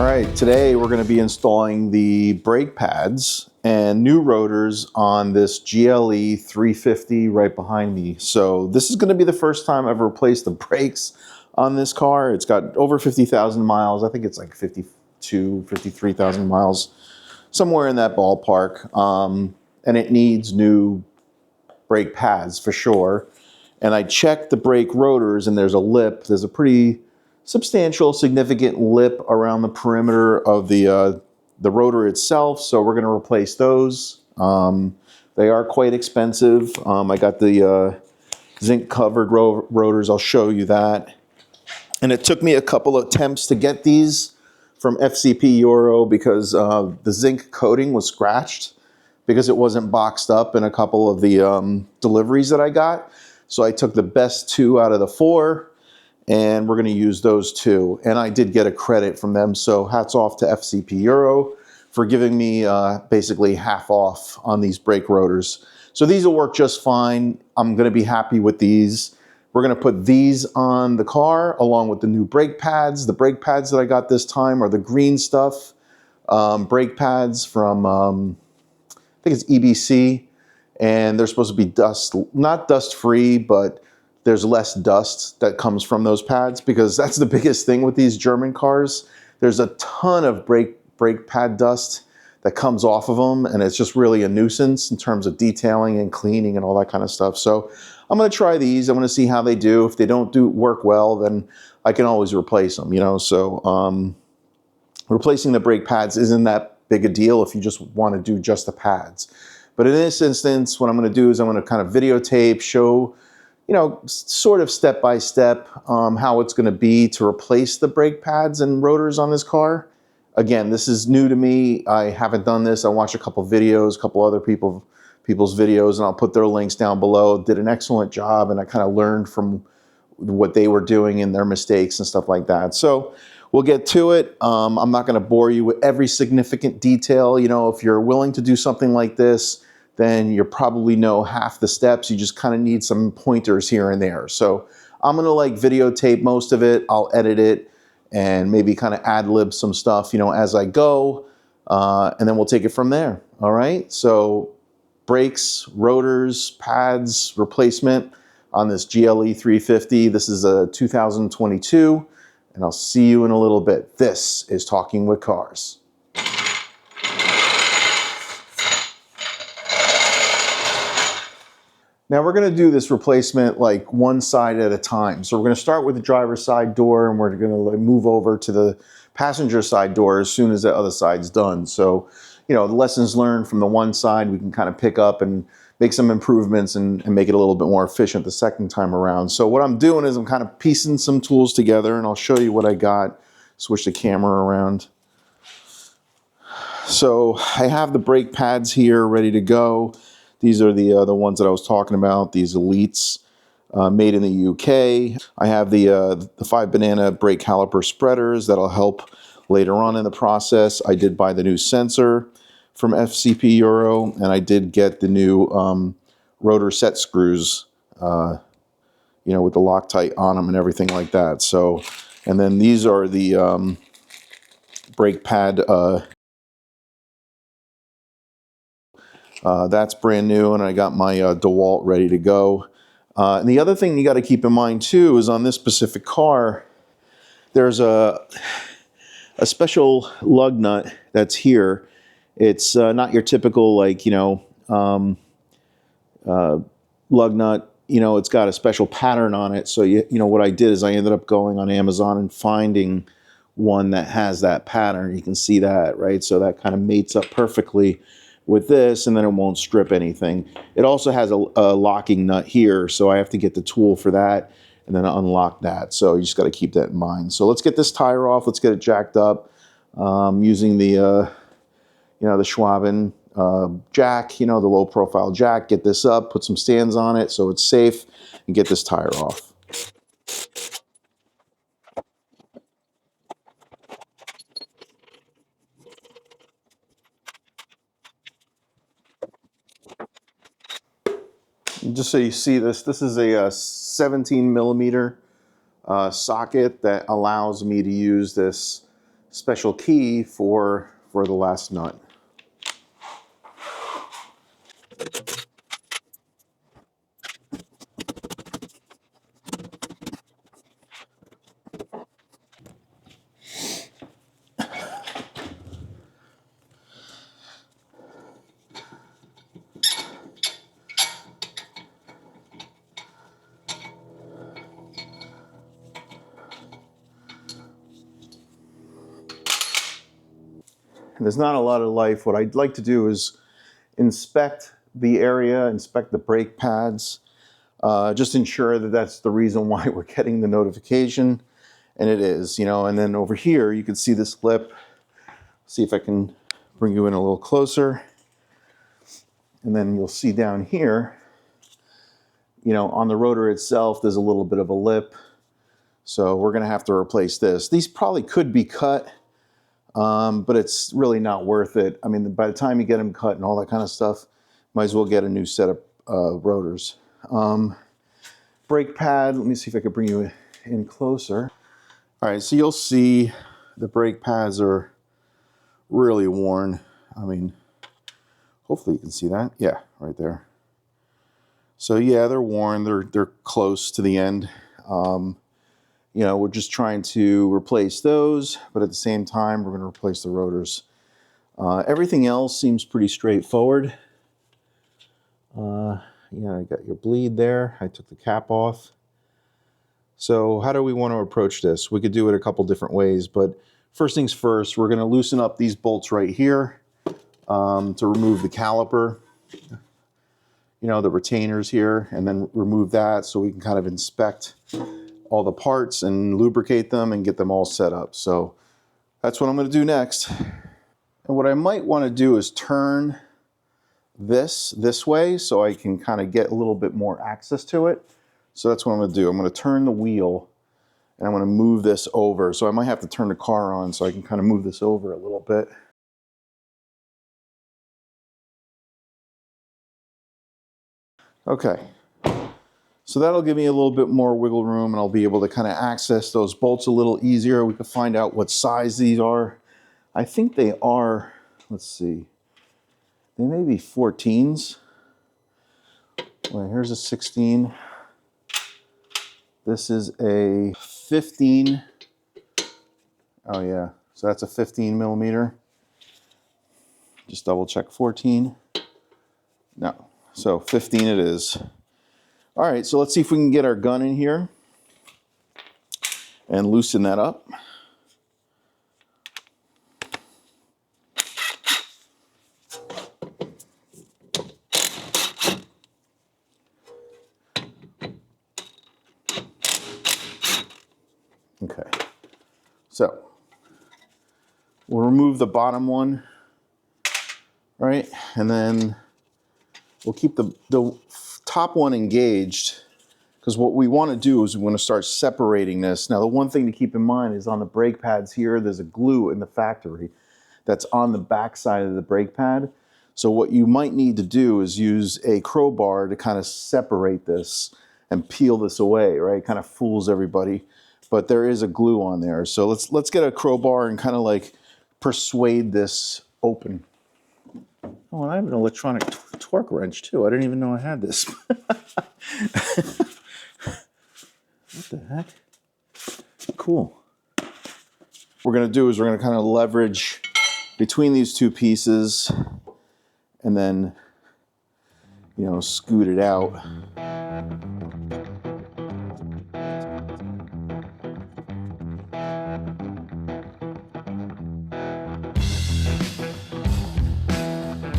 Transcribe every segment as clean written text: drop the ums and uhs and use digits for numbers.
All right, today we're going to be installing the brake pads and new rotors on this GLE 350 right behind me. So this is going to be the first time I've replaced the brakes on this car. It's got over 50,000 miles. I think it's like 53,000 miles, somewhere in that ballpark. And it needs new brake pads for sure. And I checked the brake rotors and there's a lip. There's a pretty substantial, significant lip around the perimeter of the rotor itself. So we're going to replace those. They are quite expensive. I got the zinc covered rotors. I'll show you that. And it took me a couple of attempts to get these from FCP Euro because the zinc coating was scratched because it wasn't boxed up in a couple of the deliveries that I got. So I took the best 2 out of the 4. And we're going to use those 2. And I did get a credit from them. So hats off to FCP Euro for giving me basically half off on these brake rotors. So these will work just fine. I'm going to be happy with these. We're going to put these on the car along with the new brake pads. The brake pads that I got this time are the green stuff brake pads from, I think it's EBC. And they're supposed to be not dust free, but there's less dust that comes from those pads because that's the biggest thing with these German cars. There's a ton of brake pad dust that comes off of them, and it's just really a nuisance in terms of detailing and cleaning and all that kind of stuff. So I'm going to try these. I'm going to see how they do. If they don't work well, then I can always replace them, you know. So replacing the brake pads isn't that big a deal if you just want to do just the pads. But in this instance, what I'm going to do is I'm going to kind of videotape, show, you know, sort of step by step how it's going to be to replace the brake pads and rotors on this car. Again, this is new to me. I haven't done this. I watched a couple videos, a couple other people's videos, and I'll put their links down below. Did an excellent job, and I kind of learned from what they were doing and their mistakes and stuff like that. So we'll get to it. I'm not going to bore you with every significant detail. You know, if you're willing to do something like this, then you probably know half the steps. You just kind of need some pointers here and there. So I'm going to like videotape most of it. I'll edit it and maybe kind of ad-lib some stuff, you know, as I go. And then we'll take it from there. All right. So brakes, rotors, pads, replacement on this GLE 350. This is a 2022. And I'll see you in a little bit. This is Talking with Cars. Now we're going to do this replacement like one side at a time. So we're going to start with the driver's side door and we're going to move over to the passenger side door as soon as the other side's done. So, you know, the lessons learned from the one side, we can kind of pick up and make some improvements and make it a little bit more efficient the second time around. So what I'm doing is I'm kind of piecing some tools together and I'll show you what I got. Switch the camera around. So I have the brake pads here ready to go. These are the ones that I was talking about, these Elites made in the UK. I have the 5 banana brake caliper spreaders that'll help later on in the process. I did buy the new sensor from FCP Euro, and I did get the new rotor set screws, you know, with the Loctite on them and everything like that. So, and then these are the brake pad. That's brand new, and I got my DeWalt ready to go. And the other thing you got to keep in mind too is on this specific car, there's a special lug nut that's here. It's not your typical, like, you know, lug nut. You know, it's got a special pattern on it. So you know what I did is I ended up going on Amazon and finding one that has that pattern. You can see that, right? So that kind of mates up perfectly with this, and then it won't strip anything. It also has a locking nut here, so I have to get the tool for that and then unlock that. So you just got to keep that in mind. So let's get this tire off. Let's get it jacked up using the, you know, the Schwaben jack, you know, the low profile jack. Get this up, put some stands on it so it's safe, and get this tire off. Just so you see this, this is a 17 millimeter socket that allows me to use this special key for the last nut. And there's not a lot of life. What I'd like to do is inspect the area, inspect the brake pads, just ensure that that's the reason why we're getting the notification. And it is, you know, and then over here, you can see this lip. See if I can bring you in a little closer. And then you'll see down here, you know, on the rotor itself, there's a little bit of a lip. So we're gonna have to replace this. These probably could be cut, but it's really not worth it. I mean, by the time you get them cut and all that kind of stuff, might as well get a new set of rotors. Brake pad, let me see if I can bring you in closer. All right, so you'll see the brake pads are really worn. I mean, hopefully you can see that. Yeah, right there. So yeah, they're worn. They're close to the end. You know, we're just trying to replace those, but at the same time, we're going to replace the rotors. Everything else seems pretty straightforward. Yeah, I got your bleed there. I took the cap off. So how do we want to approach this? We could do it a couple different ways, but first things first, we're going to loosen up these bolts right here to remove the caliper, you know, the retainers here, and then remove that so we can kind of inspect all the parts and lubricate them and get them all set up. So that's what I'm going to do next. And what I might want to do is turn this way so I can kind of get a little bit more access to it. So that's what I'm going to do. I'm going to turn the wheel and I'm going to move this over. So I might have to turn the car on so I can kind of move this over a little bit. Okay. So that'll give me a little bit more wiggle room and I'll be able to kind of access those bolts a little easier. We can find out what size these are. I think they are, let's see, they may be 14s. Well, here's a 16. This is a 15. Oh yeah, so that's a 15 millimeter. Just double check 14. No, so 15 it is. All right, so let's see if we can get our gun in here and loosen that up. Okay, so we'll remove the bottom one, right? And then we'll keep the top one engaged, because what we want to do is we want to start separating this. Now, the one thing to keep in mind is on the brake pads here, there's a glue in the factory that's on the back side of the brake pad. So what you might need to do is use a crowbar to kind of separate this and peel this away, right? Kind of fools everybody. But there is a glue on there. So let's get a crowbar and kind of like persuade this open. Oh, and I have an electronic torque wrench too. I didn't even know I had this. What the heck? Cool. What we're gonna do is we're gonna kind of leverage between these two pieces and then, you know, scoot it out.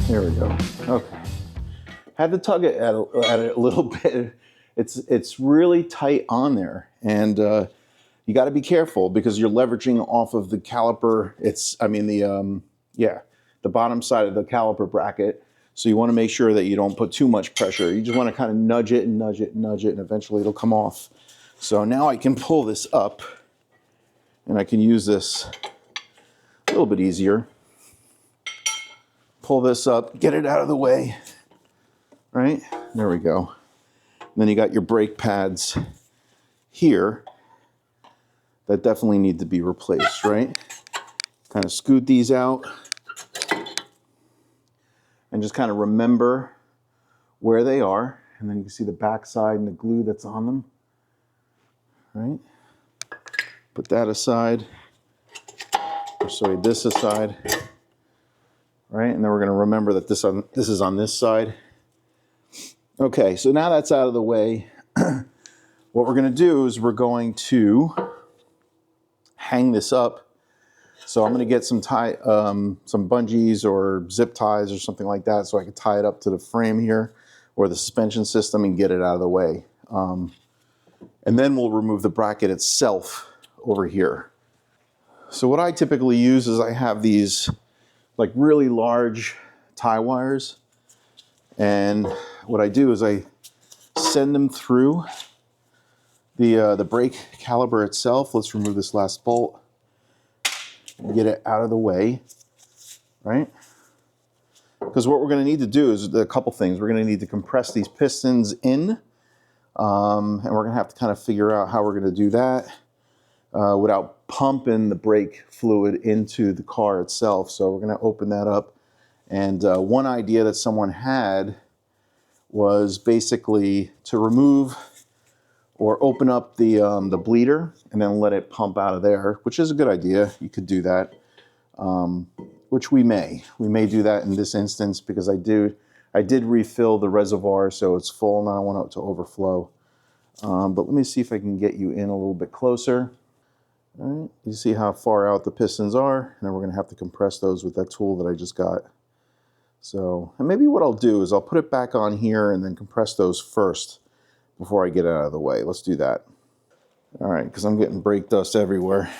There we go. Okay. Had to tug it at it a little bit. It's really tight on there, and you got to be careful because you're leveraging off of the caliper. The bottom side of the caliper bracket. So you want to make sure that you don't put too much pressure. You just want to kind of nudge it and nudge it and nudge it, and eventually it'll come off. So now I can pull this up, and I can use this a little bit easier. Pull this up, get it out of the way, right? There we go. And then you got your brake pads here that definitely need to be replaced, right? Kind of scoot these out and just kind of remember where they are. And then you can see the back side and the glue that's on them. Right? Put that aside. Or sorry, this aside. Right? And then we're going to remember that this is on this side. Okay, so now that's out of the way. What we're going to do is we're going to hang this up. So I'm going to get some bungees or zip ties or something like that so I can tie it up to the frame here or the suspension system and get it out of the way. And then we'll remove the bracket itself over here. So what I typically use is I have these like really large tie wires, and what I do is I send them through the brake caliper itself. Let's remove this last bolt and get it out of the way, right? Because what we're going to need to do is a couple things. We're going to need to compress these pistons in, and we're going to have to kind of figure out how we're going to do that without pumping the brake fluid into the car itself. So we're going to open that up. And one idea that someone had was basically to remove or open up the bleeder and then let it pump out of there, which is a good idea. You could do that, which we may do that in this instance because I did refill the reservoir, so it's full and I don't want it to overflow. But let me see if I can get you in a little bit closer. All right, you see how far out the pistons are, and then we're going to have to compress those with that tool that I just got. So, and maybe what I'll do is I'll put it back on here and then compress those first before I get it out of the way. Let's do that. All right, because I'm getting brake dust everywhere.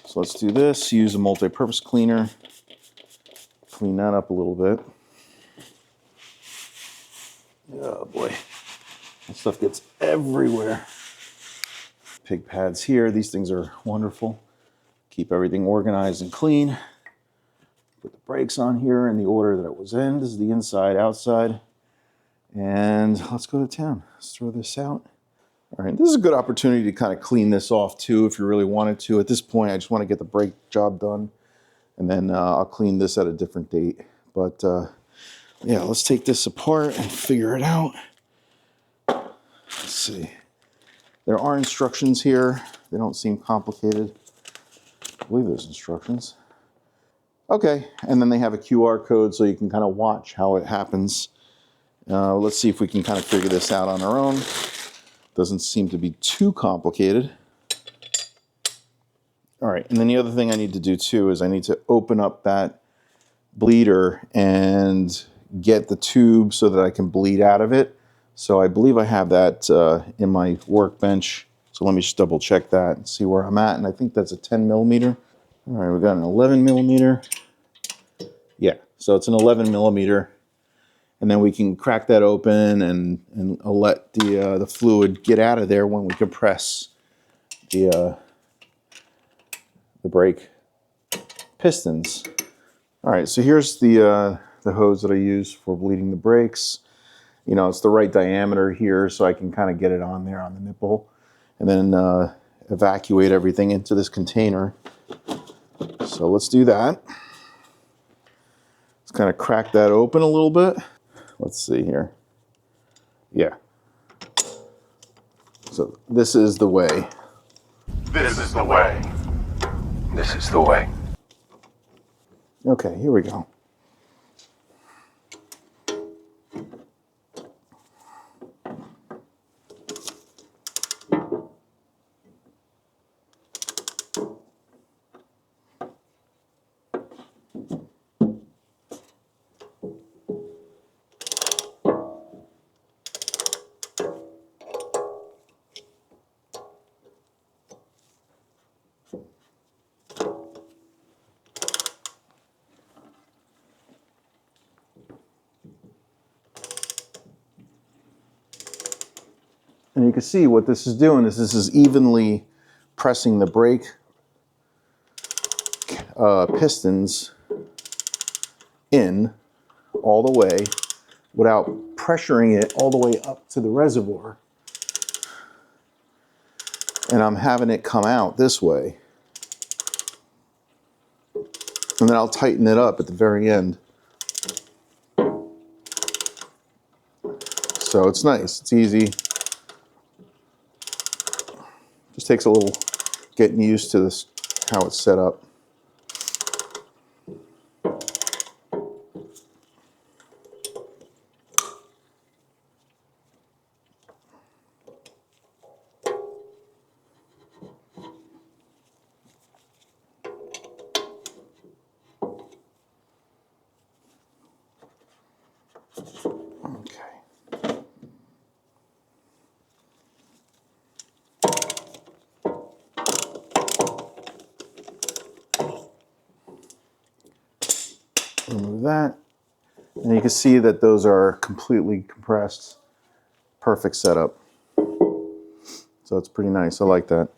So let's do this, use a multi-purpose cleaner, clean that up a little bit. Oh boy, that stuff gets everywhere. Pig pads here, these things are wonderful. Keep everything organized and clean. Put the brakes on here in the order that it was in. This is the inside, outside. And let's go to town. Let's throw this out. All right, this is a good opportunity to kind of clean this off too if you really wanted to. At this point, I just want to get the brake job done. And then I'll clean this at a different date. But yeah, let's take this apart and figure it out. Let's see. There are instructions here. They don't seem complicated. I believe there's instructions. Okay, and then they have a QR code so you can kind of watch how it happens. Let's see if we can kind of figure this out on our own. Doesn't seem to be too complicated. All right, and then the other thing I need to do too is I need to open up that bleeder and get the tube so that I can bleed out of it. So I believe I have that in my workbench. So let me just double check that and see where I'm at. And I think that's a 10 millimeter. All right, we got an 11 millimeter. Yeah, so it's an 11 millimeter. And then we can crack that open and let the fluid get out of there when we compress the brake pistons. All right, so here's the hose that I use for bleeding the brakes. You know, it's the right diameter here, so I can kind of get it on there on the nipple, and then evacuate everything into this container. So let's do that. Let's kind of crack that open a little bit. Let's see here. Yeah. So this is the way. This is the way. This is the way. Okay, here we go. And you can see what this is doing is this is evenly pressing the brake pistons in all the way without pressuring it all the way up to the reservoir. And I'm having it come out this way. And then I'll tighten it up at the very end. So it's nice, it's easy. Just takes a little getting used to this, how it's set up. Okay. Remove that. And you can see that those are completely compressed. Perfect setup. So it's pretty nice. I like that.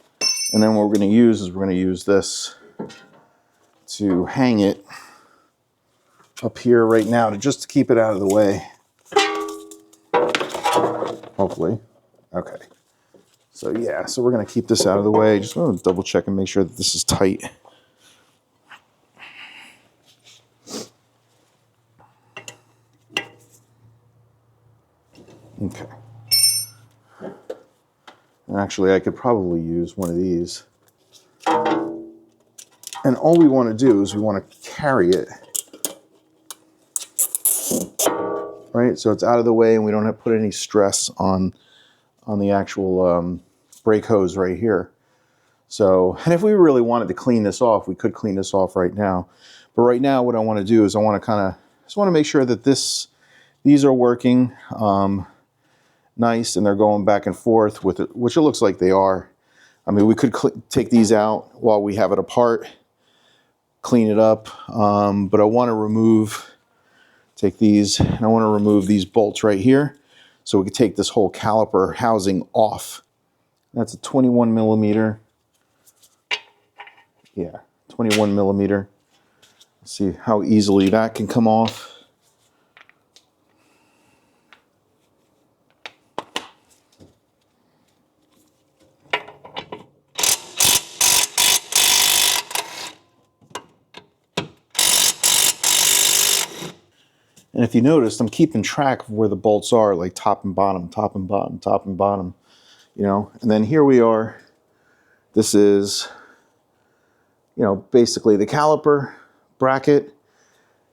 And then what we're going to use is we're going to use this to hang it up here right now to just to keep it out of the way. Hopefully. Okay. So yeah, so we're going to keep this out of the way. Just want to double check and make sure that this is tight. Okay. Actually, I could probably use one of these. And all we want to do is we want to carry it. Right? So it's out of the way and we don't have to put any stress on the actual brake hose right here. So, and if we really wanted to clean this off, we could clean this off right now. But right now what I want to do is I want to just want to make sure that these are working nice and they're going back and forth with it, which it looks like they are. I mean, we could take these out while we have it apart, clean it up, but I want to take these, and I want to remove these bolts right here so we can take this whole caliper housing off. That's a 21 millimeter. Yeah, 21 millimeter. Let's see how easily that can come off. And if you noticed, I'm keeping track of where the bolts are, like top and bottom, top and bottom, top and bottom, you know. And then here we are. This is, you know, basically the caliper bracket.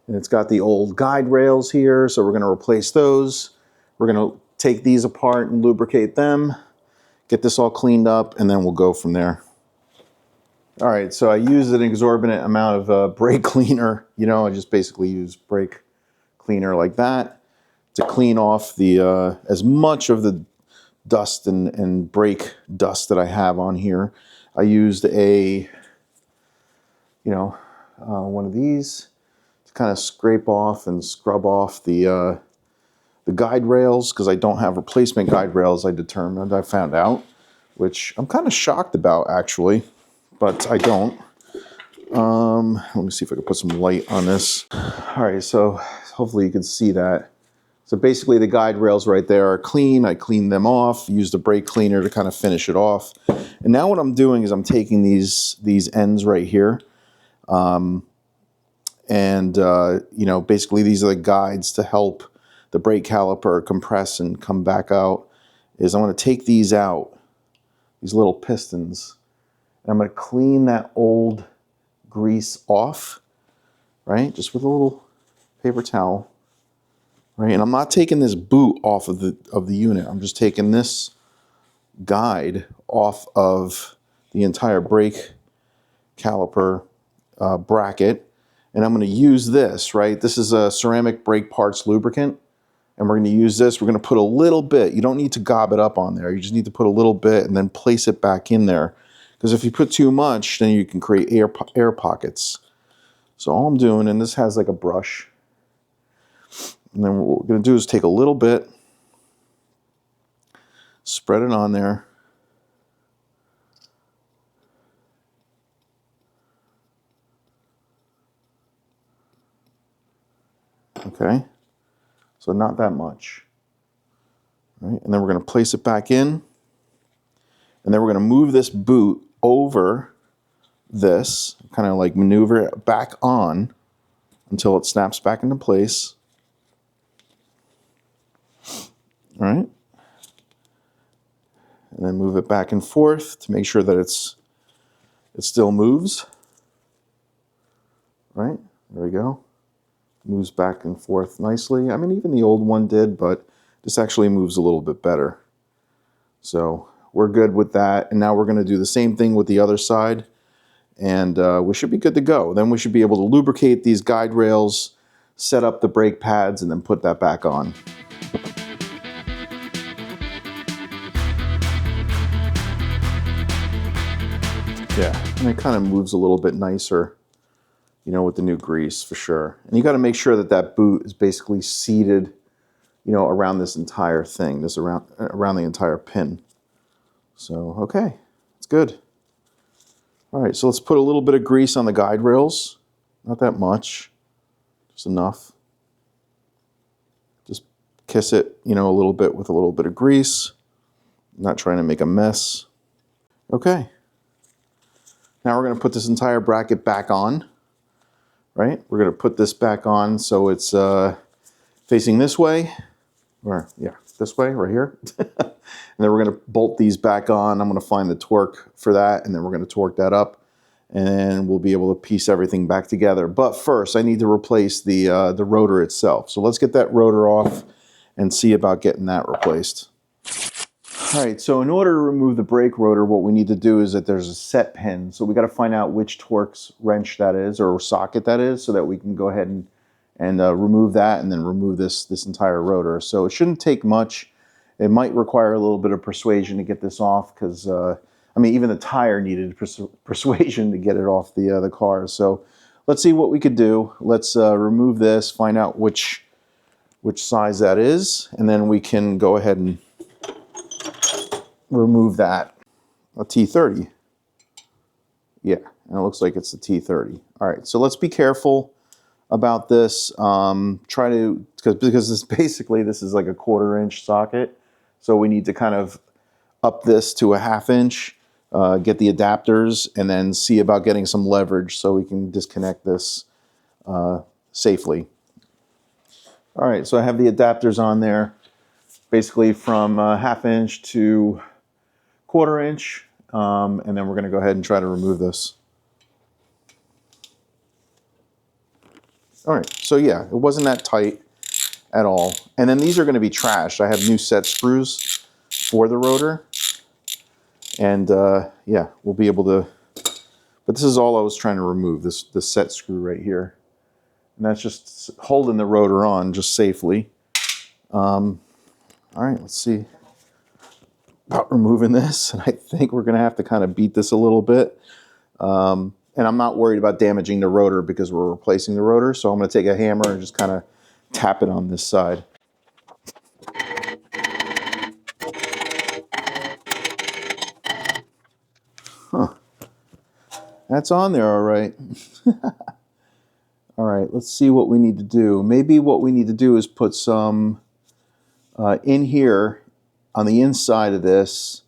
And it's got the old guide rails here, so we're going to replace those. We're going to take these apart and lubricate them, get this all cleaned up, and then we'll go from there. All right, so I used an exorbitant amount of brake cleaner. You know, I just basically use brake cleaner like that to clean off the as much of the dust and brake dust that I have on here. I used a, you know, one of these to kind of scrape off and scrub off the guide rails, because I don't have replacement guide rails. I found out, which I'm kind of shocked about actually, but I don't. Let me see if I can put some light on this. All right, so hopefully you can see that. So basically the guide rails right there are clean. I cleaned them off, used a brake cleaner to kind of finish it off. And now what I'm doing is I'm taking these ends right here. You know, basically these are the guides to help the brake caliper compress and come back out. Is I'm going to take these out, these little pistons, and I'm going to clean that old grease off, right? Just with a little paper towel, right? And I'm not taking this boot off of the unit. I'm just taking this guide off of the entire brake caliper bracket, and I'm going to use this, right? This is a ceramic brake parts lubricant, and we're going to use this. We're going to put a little bit. You don't need to gob it up on there. You just need to put a little bit and then place it back in there. Because if you put too much, then you can create air pockets. So all I'm doing, and this has like a brush, and then what we're going to do is take a little bit, spread it on there, okay, so not that much, right? And then we're going to place it back in, and then we're going to move this boot over this, kind of like maneuver it back on until it snaps back into place. All right. And then move it back and forth to make sure that it still moves. Right, there we go. Moves back and forth nicely. I mean, even the old one did, but this actually moves a little bit better. So we're good with that. And now we're going to do the same thing with the other side. And we should be good to go. Then we should be able to lubricate these guide rails, set up the brake pads, and then put that back on. Yeah, and it kind of moves a little bit nicer, you know, with the new grease for sure. And you got to make sure that that boot is basically seated, you know, around this entire thing, this around the entire pin. So, okay, it's good. All right, so let's put a little bit of grease on the guide rails. Not that much, just enough. Just kiss it, you know, a little bit with a little bit of grease. Not trying to make a mess. Okay. Now we're going to put this entire bracket back on, right? We're going to put this back on so it's facing this way, or yeah, this way, right here. And then we're going to bolt these back on. I'm going to find the torque for that, and then we're going to torque that up, and we'll be able to piece everything back together. But first, I need to replace the rotor itself. So let's get that rotor off and see about getting that replaced. All right, so in order to remove the brake rotor, what we need to do is that there's a set pin. So we got to find out which Torx wrench that is, or socket that is, so that we can go ahead and remove that, and then remove this entire rotor. So it shouldn't take much. It might require a little bit of persuasion to get this off, because I mean, even the tire needed persuasion to get it off the car. So let's see what we could do. Let's remove this, find out which size that is, and then we can go ahead and remove that. A T30. Yeah, and it looks like it's a T30. All right, so let's be careful about this. Try to, because this basically, this is like a 1/4 inch socket. So we need to kind of up this to a 1/2 inch, get the adapters, and then see about getting some leverage so we can disconnect this safely. All right, so I have the adapters on there, basically from 1/2 inch to 1/4 inch, and then we're going to go ahead and try to remove this. All right, so yeah, it wasn't that tight at all. And then these are going to be trashed. I have new set screws for the rotor, and yeah, we'll be able to, but this is all I was trying to remove, this set screw right here. And that's just holding the rotor on just safely. All right, let's see about removing this. And I think we're going to have to kind of beat this a little bit. And I'm not worried about damaging the rotor because we're replacing the rotor. So I'm going to take a hammer and just kind of tap it on this side. Huh. That's on there all right. All right, let's see what we need to do. Maybe what we need to do is put some in here on the inside of this.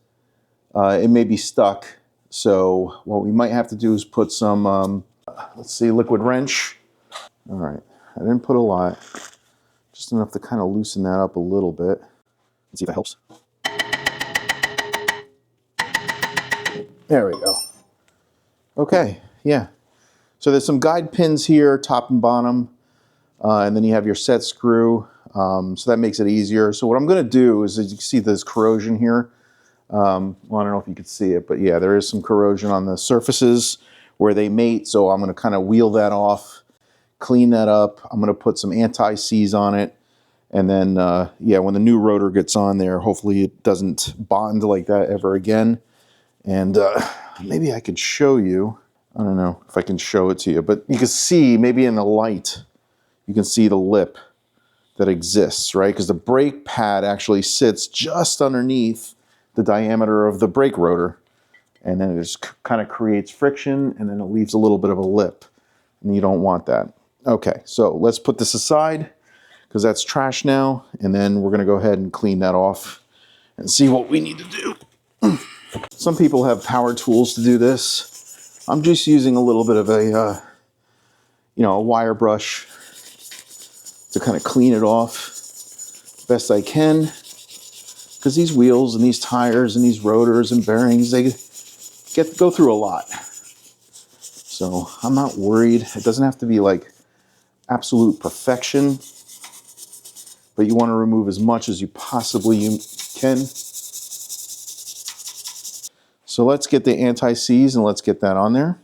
It may be stuck. So what we might have to do is put some, let's see, liquid wrench. All right, I didn't put a lot, just enough to kind of loosen that up a little bit. Let's see if that helps. There we go. Okay, yeah. So there's some guide pins here, top and bottom, and then you have your set screw, so that makes it easier. So what I'm going to do is, as you can see, there's corrosion here. Well, I don't know if you could see it, but yeah, there is some corrosion on the surfaces where they mate, so I'm going to kind of wheel that off, clean that up. I'm going to put some anti-seize on it, and then, yeah, when the new rotor gets on there, hopefully it doesn't bond like that ever again. And maybe I could show you. I don't know if I can show it to you, but you can see, maybe in the light, you can see the lip that exists, right? Because the brake pad actually sits just underneath the diameter of the brake rotor, and then it just kind of creates friction, and then it leaves a little bit of a lip, and you don't want that. Okay, so let's put this aside, because that's trash now, and then we're going to go ahead and clean that off and see what we need to do. Some people have power tools to do this. I'm just using a little bit of a, a wire brush to kind of clean it off best I can, because these wheels and these tires and these rotors and bearings, they go through a lot. So I'm not worried. It doesn't have to be like absolute perfection, but you want to remove as much as you possibly can. So let's get the anti-seize and let's get that on there.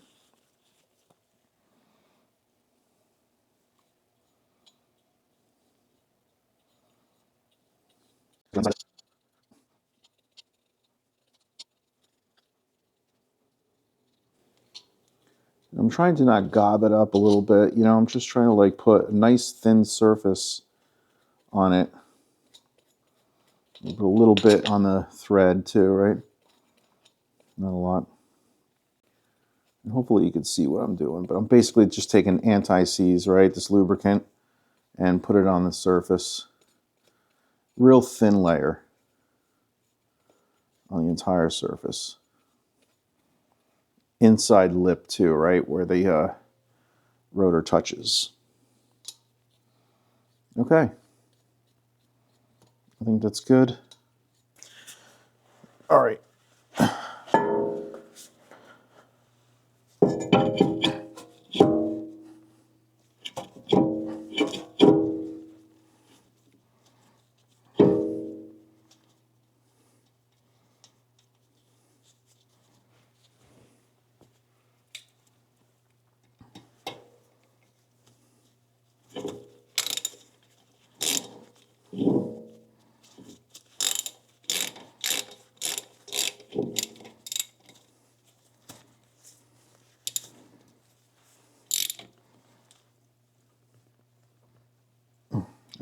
I'm trying to not gob it up a little bit, I'm just trying to like put a nice thin surface on it. Put a little bit on the thread too, right? Not a lot. And hopefully you can see what I'm doing, but I'm basically just taking anti-seize, right? This lubricant, and put it on the surface. Real thin layer on the entire surface. Inside lip too, right? Where the rotor touches. Okay. I think that's good. All right.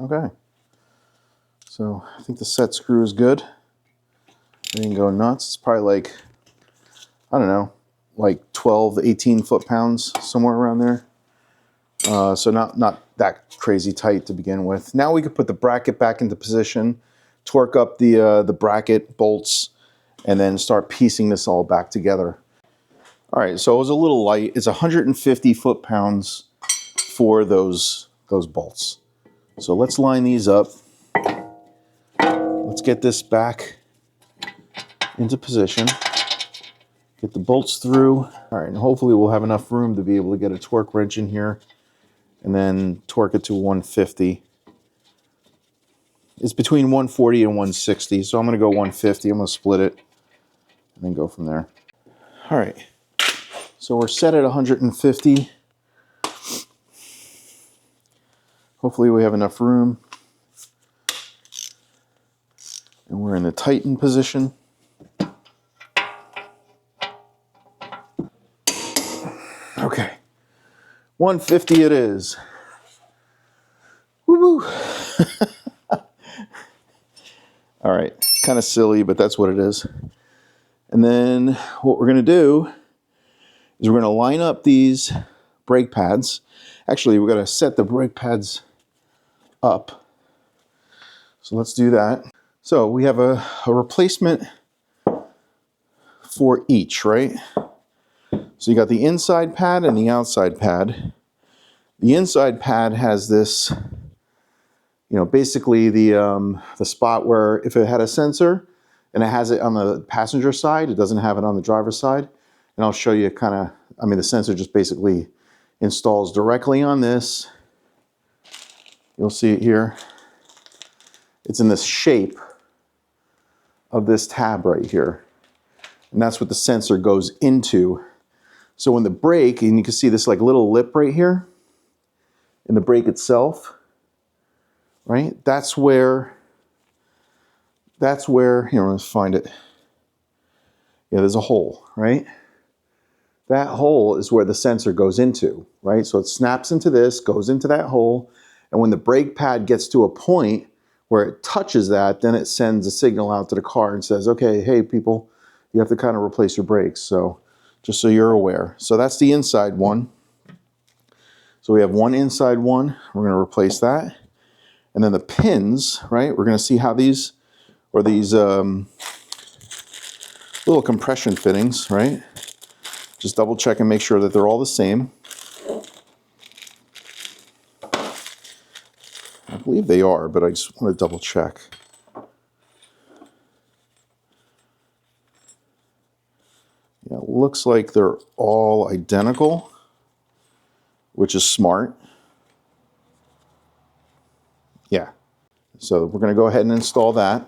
Okay, so I think the set screw is good. I didn't go nuts. It's probably like, I don't know, like 12 to 18 foot-pounds, somewhere around there. So not that crazy tight to begin with. Now we could put the bracket back into position, torque up the bracket bolts, and then start piecing this all back together. All right, so it was a little light. It's 150 foot-pounds for those bolts. So let's line these up. Let's get this back into position. Get the bolts through. All right, and hopefully we'll have enough room to be able to get a torque wrench in here and then torque it to 150. It's between 140 and 160, so I'm going to go 150. I'm going to split it and then go from there. All right, so we're set at 150. Hopefully we have enough room. And we're in the tighten position. Okay, 150 it is. Woo-woo. All right, kind of silly, but that's what it is. And then what we're gonna do is we're gonna line up these brake pads. Actually, we're gonna set the brake pads up. So let's do that. So we have a replacement for each, right? So you got the inside pad and the outside pad. The inside pad has this, basically the spot where if it had a sensor and it has it on the passenger side, it doesn't have it on the driver's side. And I'll show you the sensor just basically installs directly on this. You'll see it here. It's in this shape of this tab right here. And that's what the sensor goes into. So when the brake, and you can see this like little lip right here in the brake itself, right? That's where, here, let's find it. Yeah, there's a hole, right? That hole is where the sensor goes into, right? So it snaps into this, goes into that hole, and when the brake pad gets to a point where it touches that, then it sends a signal out to the car and says, okay, hey people, you have to kind of replace your brakes. So just so you're aware. So that's the inside one. So we have one inside one. We're going to replace that. And then the pins, right? We're going to see how these little compression fittings, right? Just double check and make sure that they're all the same. I believe they are, but I just want to double check. Yeah, it looks like they're all identical, which is smart. Yeah. So we're going to go ahead and install that.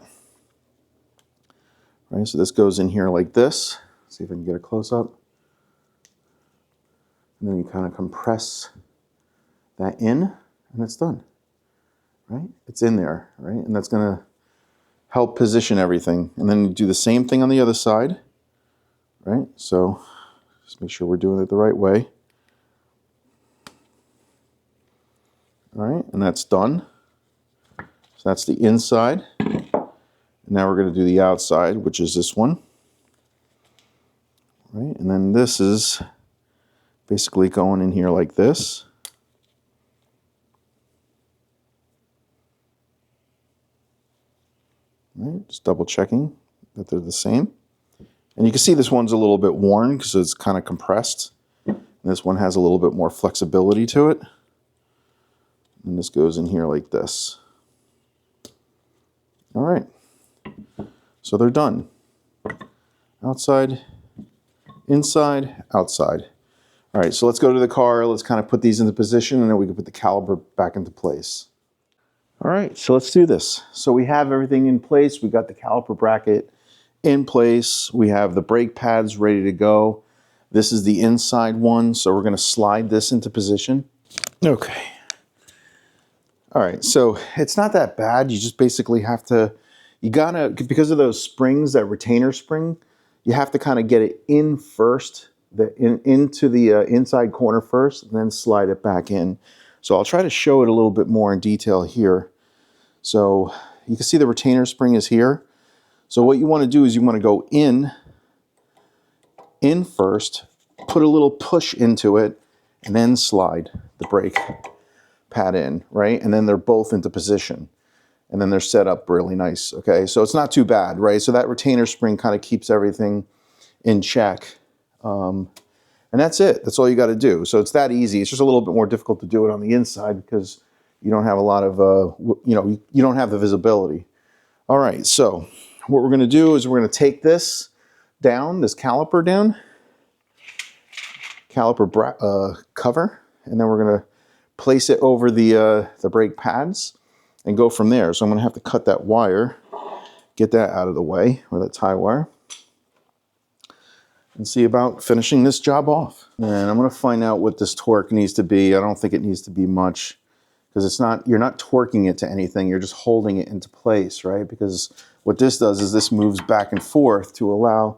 All right, so this goes in here like this. See if I can get a close up. And then you kind of compress that in, and it's done. Right? It's in there, right? And that's going to help position everything. And then you do the same thing on the other side, right? So just make sure we're doing it the right way. All right, and that's done. So that's the inside. And now we're going to do the outside, which is this one. Right? And then this is basically going in here like this. Right? Just double checking that they're the same. And you can see this one's a little bit worn because it's kind of compressed. And this one has a little bit more flexibility to it. And this goes in here like this. All right. So they're done. Outside, inside, outside. All right, so let's go to the car. Let's kind of put these into position, and then we can put the caliper back into place. All right, so let's do this. So we have everything in place. We got the caliper bracket in place. We have the brake pads ready to go. This is the inside one, so we're going to slide this into position. Okay. All right, so it's not that bad. You just basically have to, because of those springs, that retainer spring, you have to kind of get it in first, into the inside corner first, and then slide it back in. So I'll try to show it a little bit more in detail here. So you can see the retainer spring is here. So what you want to do is you want to go in first, put a little push into it, and then slide the brake pad in, right? And then they're both into position. And then they're set up really nice, okay? So it's not too bad, right? So that retainer spring kind of keeps everything in check. And that's it. That's all you got to do. So it's that easy. It's just a little bit more difficult to do it on the inside because you don't have a lot of, you don't have the visibility. All right, so what we're going to do is we're going to take this down, this caliper down, caliper cover, and then we're going to place it over the brake pads and go from there. So I'm going to have to cut that wire, get that out of the way, or that tie wire, and see about finishing this job off. And I'm going to find out what this torque needs to be. I don't think it needs to be much because it's not, you're not torquing it to anything. You're just holding it into place, right? Because what this does is this moves back and forth to allow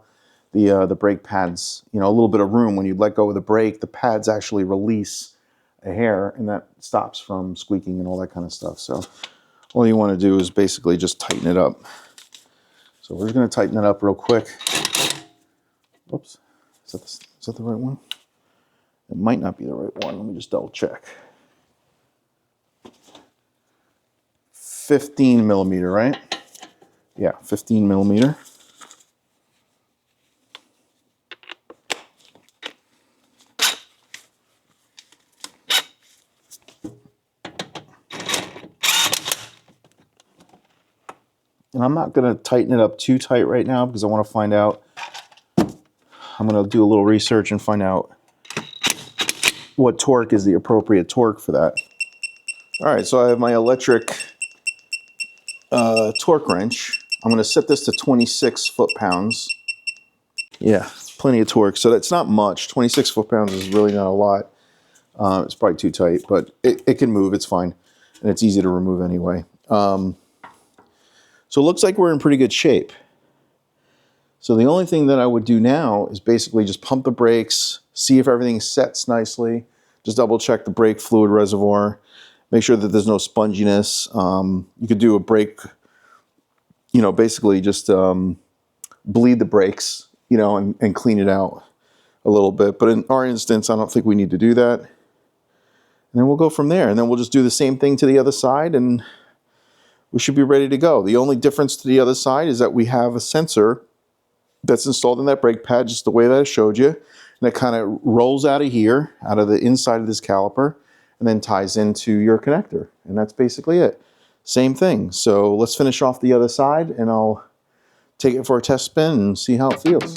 the brake pads, a little bit of room. When you let go of the brake, the pads actually release a hair, and that stops from squeaking and all that kind of stuff. So all you want to do is basically just tighten it up. So we're just going to tighten it up real quick. Oops, is that the right one? It might not be the right one. Let me just double check. 15 millimeter, right? Yeah, 15 millimeter. And I'm not going to tighten it up too tight right now because I want to find out. I'm going to do a little research and find out what torque is the appropriate torque for that. All right, so I have my electric torque wrench. I'm going to set this to 26 foot-pounds. Yeah, plenty of torque. So that's not much. 26 foot-pounds is really not a lot. It's probably too tight, but it can move. It's fine. And it's easy to remove anyway. So it looks like we're in pretty good shape. So the only thing that I would do now is basically just pump the brakes, see if everything sets nicely, just double check the brake fluid reservoir, make sure that there's no sponginess. You could do a brake, basically just bleed the brakes, and clean it out a little bit. But in our instance, I don't think we need to do that. And then we'll go from there. And then we'll just do the same thing to the other side, and we should be ready to go. The only difference to the other side is that we have a sensor that's installed in that brake pad, just the way that I showed you. And it kind of rolls out of here, out of the inside of this caliper, and then ties into your connector. And that's basically it. Same thing. So let's finish off the other side and I'll take it for a test spin and see how it feels.